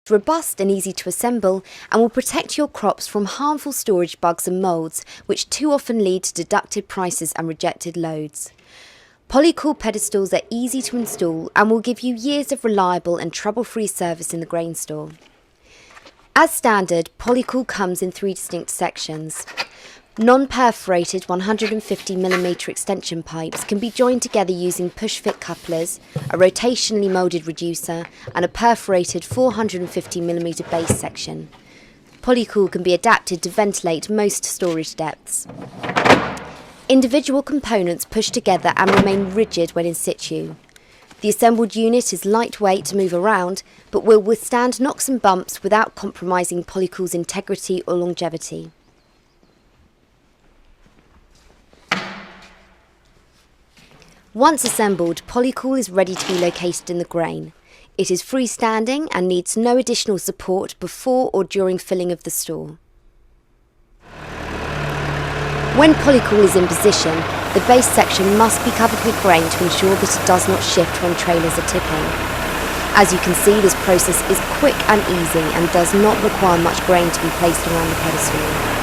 robust and easy to assemble, and will protect your crops from harmful storage bugs and moulds, which too often lead to deducted prices and rejected loads. Polycool pedestals are easy to install and will give you years of reliable and trouble-free service in the grain store. As standard, Polycool comes in 3 distinct sections. Non-perforated 150mm extension pipes can be joined together using push-fit couplers, a rotationally moulded reducer, and a perforated 450mm base section. Polycool can be adapted to ventilate most storage depths. Individual components push together and remain rigid when in situ. The assembled unit is lightweight to move around, but will withstand knocks and bumps without compromising Polycool's integrity or longevity. Once assembled, Polycool is ready to be located in the grain. It is freestanding and needs no additional support before or during filling of the store. When Polycool is in position, the base section must be covered with grain to ensure that it does not shift when trailers are tipping. As you can see, this process is quick and easy and does not require much grain to be placed around the pedestal.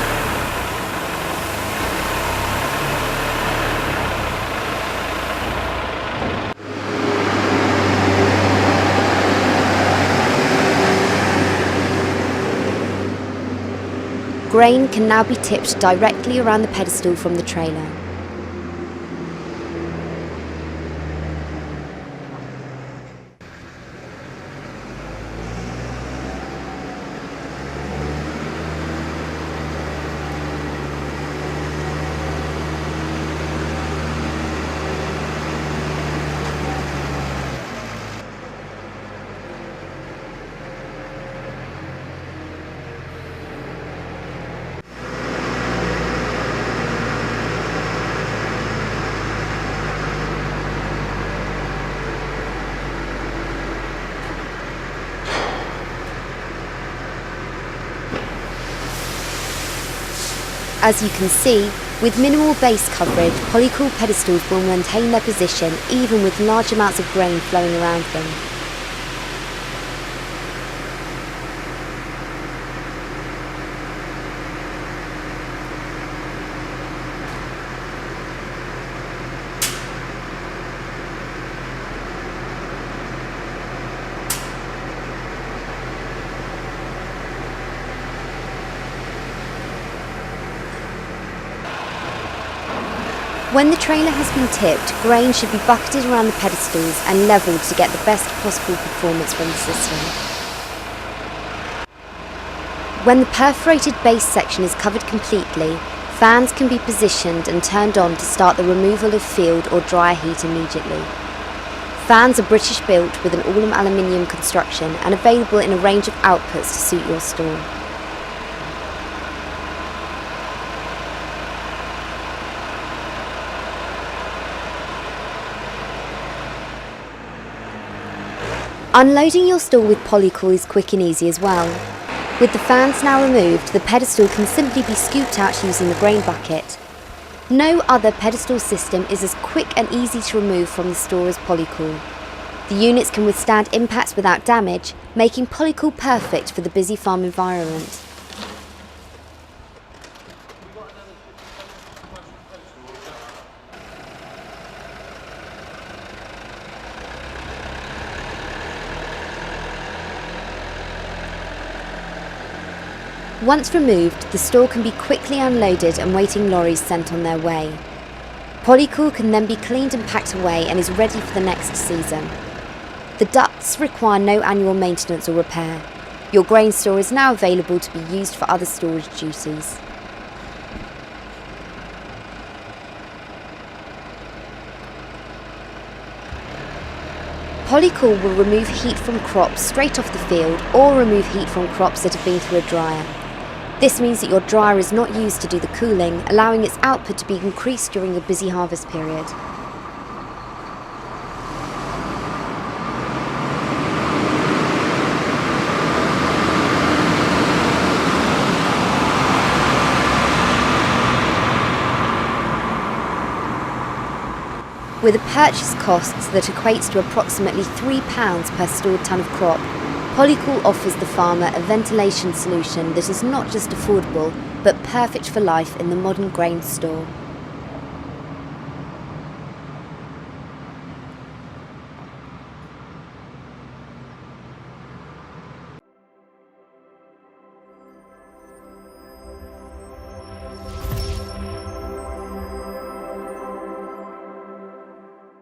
Grain can now be tipped directly around the pedestal from the trailer. As you can see, with minimal base coverage, Polycool pedestals will maintain their position even with large amounts of grain flowing around them. When the trailer has been tipped, grain should be bucketed around the pedestals and levelled to get the best possible performance from the system. When the perforated base section is covered completely, fans can be positioned and turned on to start the removal of field or dryer heat immediately. Fans are British built with an all aluminium construction and available in a range of outputs to suit your store. Unloading your store with Polycool is quick and easy as well. With the fans now removed, the pedestal can simply be scooped out using the grain bucket. No other pedestal system is as quick and easy to remove from the store as Polycool. The units can withstand impacts without damage, making Polycool perfect for the busy farm environment. Once removed, the store can be quickly unloaded and waiting lorries sent on their way. Polycool can then be cleaned and packed away and is ready for the next season. The ducts require no annual maintenance or repair. Your grain store is now available to be used for other storage duties. Polycool will remove heat from crops straight off the field or remove heat from crops that have been through a dryer. This means that your dryer is not used to do the cooling, allowing its output to be increased during the busy harvest period. With a purchase cost that equates to approximately £3 per stored tonne of crop, Polycool offers the farmer a ventilation solution that is not just affordable, but perfect for life in the modern grain store.